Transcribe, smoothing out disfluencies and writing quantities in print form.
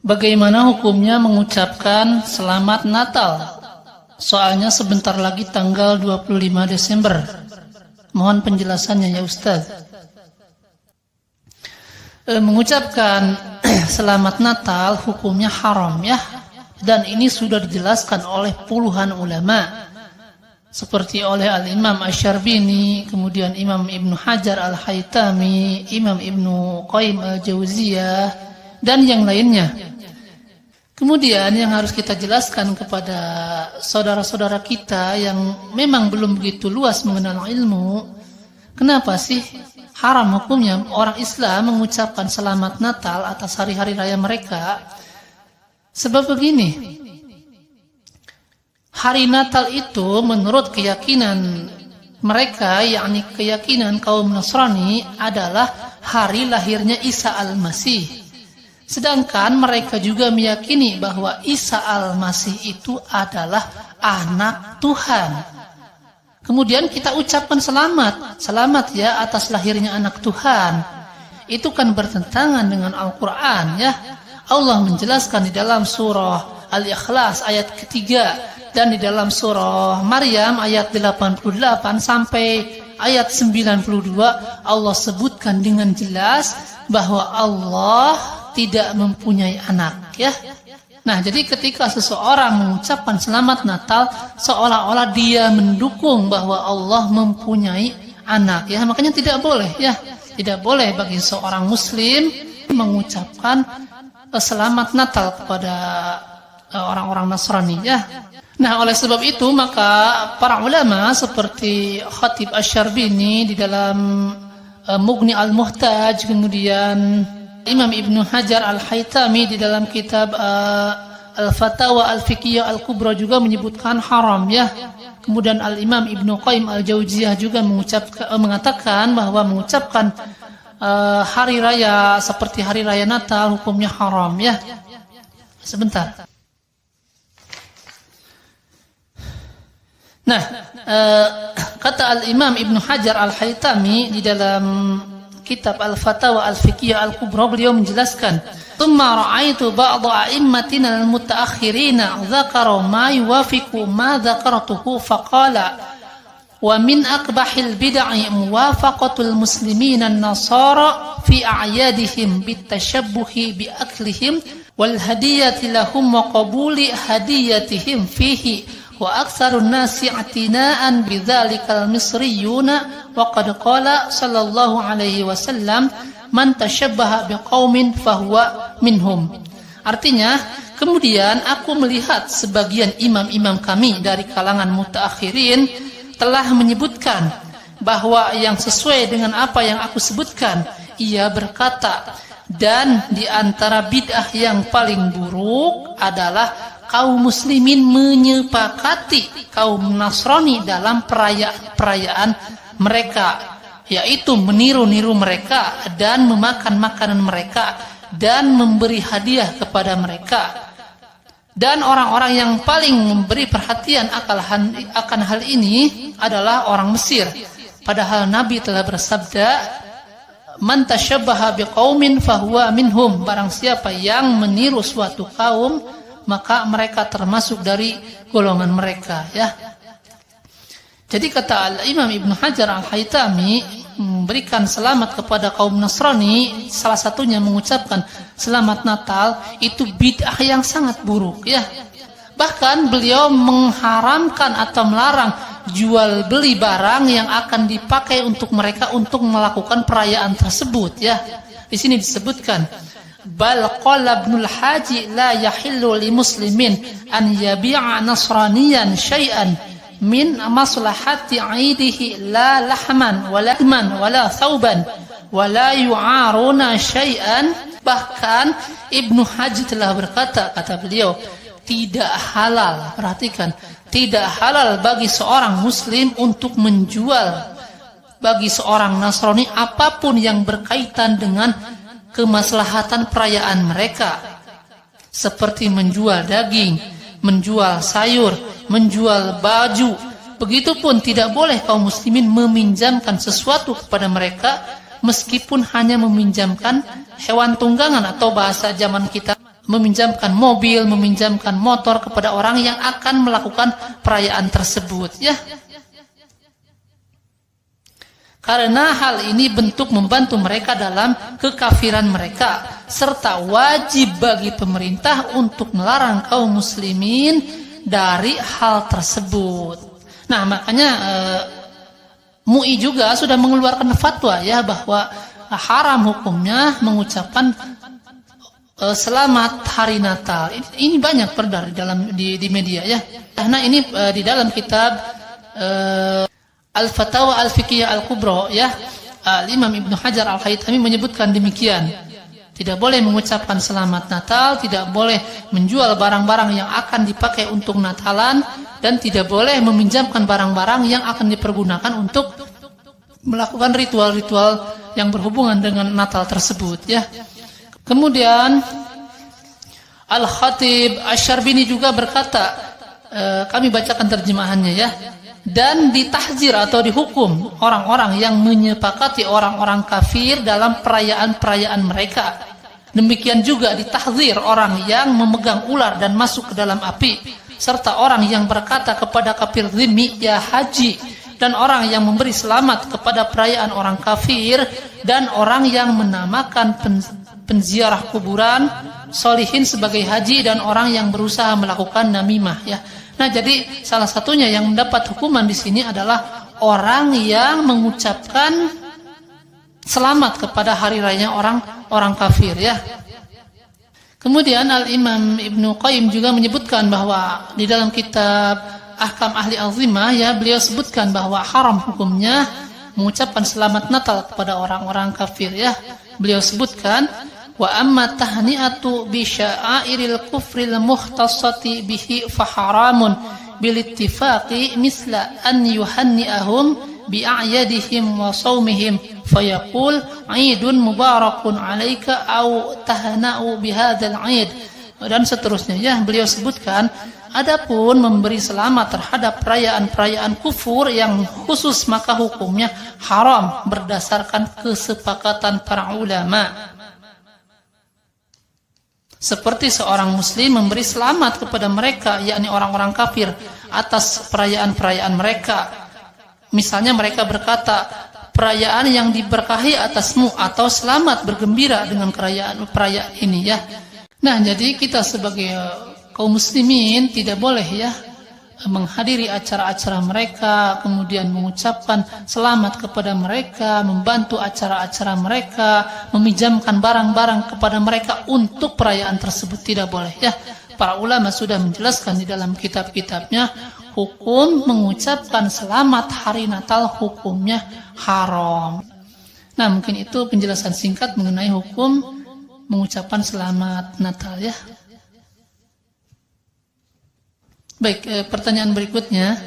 Bagaimana hukumnya mengucapkan Selamat Natal? Soalnya sebentar lagi tanggal 25 Desember. Mohon penjelasannya ya Ustaz. Mengucapkan Selamat Natal hukumnya haram ya. Dan ini sudah dijelaskan oleh puluhan ulama. Seperti oleh Al-Imam Asy-Syarbini, kemudian Imam Ibnu Hajar Al-Haytami, Imam Ibnu Qayyim Al-Jauziyah, dan yang lainnya. Kemudian yang harus kita jelaskan kepada saudara-saudara kita yang memang belum begitu luas mengenal ilmu, kenapa sih haram hukumnya orang Islam mengucapkan Selamat Natal atas hari-hari raya mereka? Sebab begini, hari Natal itu menurut keyakinan mereka, yakni keyakinan kaum Nasrani, adalah hari lahirnya Isa Al-Masih. Sedangkan mereka juga meyakini bahwa Isa Al-Masih itu adalah anak Tuhan. Kemudian kita ucapkan selamat ya atas lahirnya anak Tuhan. Itu kan bertentangan dengan Al-Quran ya. Allah menjelaskan di dalam surah Al-Ikhlas ayat ketiga dan di dalam surah Maryam ayat 88 sampai ayat 92 Allah sebutkan dengan jelas bahwa Allah tidak mempunyai anak ya. Nah, jadi ketika seseorang mengucapkan Selamat Natal seolah-olah dia mendukung bahwa Allah mempunyai anak ya. Makanya tidak boleh ya. Tidak boleh bagi seorang muslim mengucapkan Selamat Natal kepada orang-orang Nasrani ya. Nah, oleh sebab itu maka para ulama seperti Khatib Asy-Syarbini di dalam Mughni Al-Muhtaj, kemudian Imam Ibnu Hajar Al-Haytami di dalam kitab Al-Fatawa Al-Fiqhiyah Al-Kubra juga menyebutkan haram ya. Kemudian Al-Imam Ibnu Qayyim Al-Jauziyah juga mengatakan bahwa mengucapkan hari raya seperti hari raya Natal hukumnya haram ya. Sebentar. Nah, kata Al-Imam Ibnu Hajar Al-Haytami di dalam kitab Al-Fatawa Al-Fiqhiyah Al-Kubra, beliau menjelaskan, "Tsumma ra'aitu ba'dha a'immatina al-mutaakhirina dzakaru ma yuwafiqu ma dzakartuhu faqala wa min akbahil bid'i muwafaqatul muslimina an-nasara fi a'yadihim bitashabbuhi bi aklihim wal hadiyati lahum wa qabuli hadiyatihim fihi wa aktsarun nasi i'tina'an bidzalikal misriyuna wa qad qala sallallahu alaihi wasallam man tashabbaha biqaumin fahuwa minhum." Artinya, kemudian aku melihat sebagian imam-imam kami dari kalangan mutaakhirin telah menyebutkan bahwa yang sesuai dengan apa yang aku sebutkan. Ia berkata, dan di antara bid'ah yang paling buruk adalah kaum muslimin menyepakati kaum Nasrani dalam perayaan mereka, yaitu meniru-niru mereka dan memakan makanan mereka dan memberi hadiah kepada mereka. Dan orang-orang yang paling memberi perhatian akan hal ini adalah orang Mesir. Padahal Nabi telah bersabda, "Man tashabbaha biqaumin fahuwa minhum." Barang siapa yang meniru suatu kaum, maka mereka termasuk dari golongan mereka ya. Jadi kata Al-Imam Ibnu Hajar Al-Haytami memberikan selamat kepada kaum Nasrani, salah satunya mengucapkan Selamat Natal, itu bid'ah yang sangat buruk ya. Bahkan beliau mengharamkan atau melarang jual beli barang yang akan dipakai untuk mereka untuk melakukan perayaan tersebut ya. Di sini disebutkan, bal qala Ibnul Haji la yahillu li muslimin an yabi'a nasraniyan syai'an min maslahati 'aidihi la lahman wala iman wala thauban wala yu'aruna syai'an. Bahkan Ibnu Haji telah berkata, kata beliau, tidak halal, perhatikan, tidak halal bagi seorang muslim untuk menjual bagi seorang Nasrani apapun yang berkaitan dengan kemaslahatan perayaan mereka, seperti menjual daging, menjual sayur, menjual baju. Begitupun tidak boleh kaum muslimin meminjamkan sesuatu kepada mereka, meskipun hanya meminjamkan hewan tunggangan atau bahasa zaman kita meminjamkan mobil, meminjamkan motor kepada orang yang akan melakukan perayaan tersebut, ya. Karena hal ini bentuk membantu mereka dalam kekafiran mereka, serta wajib bagi pemerintah untuk melarang kaum muslimin dari hal tersebut. Nah, makanya MUI juga sudah mengeluarkan fatwa, ya, bahwa haram hukumnya mengucapkan selamat hari Natal. Ini banyak beredar di media, ya. Karena ini di dalam kitab Al-Fatawa Al-Fiqhiyah Al-Kubra, ya, Imam Ibnu Hajar Al-Haytami menyebutkan demikian. Tidak boleh mengucapkan selamat Natal, tidak boleh menjual barang-barang yang akan dipakai untuk Natalan, dan tidak boleh meminjamkan barang-barang yang akan dipergunakan untuk melakukan ritual-ritual yang berhubungan dengan Natal tersebut, ya. Kemudian Al-Khatib Asy-Syarbini juga berkata, kami bacakan terjemahannya, ya. Dan ditahzir atau dihukum orang-orang yang menyepakati orang-orang kafir dalam perayaan-perayaan mereka. Demikian juga ditahzir orang yang memegang ular dan masuk ke dalam api, serta orang yang berkata kepada kafir zimmi, ya haji, dan orang yang memberi selamat kepada perayaan orang kafir, dan orang yang menamakan penziarah kuburan solihin sebagai haji, dan orang yang berusaha melakukan namimah, ya. Nah, jadi salah satunya yang mendapat hukuman di sini adalah orang yang mengucapkan selamat kepada hari raya orang kafir, ya. Kemudian Al-Imam Ibnu Qayyim juga menyebutkan bahwa di dalam kitab Ahkam Ahli Al-Zimmah, ya, beliau sebutkan bahwa haram hukumnya mengucapkan selamat Natal kepada orang-orang kafir, ya. Beliau sebutkan, wa amma tahni'atu bi sya'airil kufril muhtassati bihi fa haramun bil ittifaqi misla an yuhanni'ahum bi a'yadihim wa shaumihim fayaqul 'idun mubarakun 'alaika aw tahna'u bi hadzal 'id, dan seterusnya, ya. Beliau sebutkan, adapun memberi selamat terhadap perayaan-perayaan kufur yang khusus maka hukumnya haram berdasarkan kesepakatan para ulama. Seperti seorang muslim memberi selamat kepada mereka, yakni orang-orang kafir, atas perayaan-perayaan mereka. Misalnya mereka berkata, perayaan yang diberkahi atasmu, atau selamat bergembira dengan perayaan ini, ya. Nah, jadi kita sebagai kaum muslimin tidak boleh, ya, menghadiri acara-acara mereka, kemudian mengucapkan selamat kepada mereka, membantu acara-acara mereka, meminjamkan barang-barang kepada mereka untuk perayaan tersebut, tidak boleh, ya. Para ulama sudah menjelaskan di dalam kitab-kitabnya, hukum mengucapkan selamat hari Natal hukumnya haram. Nah, mungkin itu penjelasan singkat mengenai hukum mengucapkan selamat Natal, ya. Baik, pertanyaan berikutnya.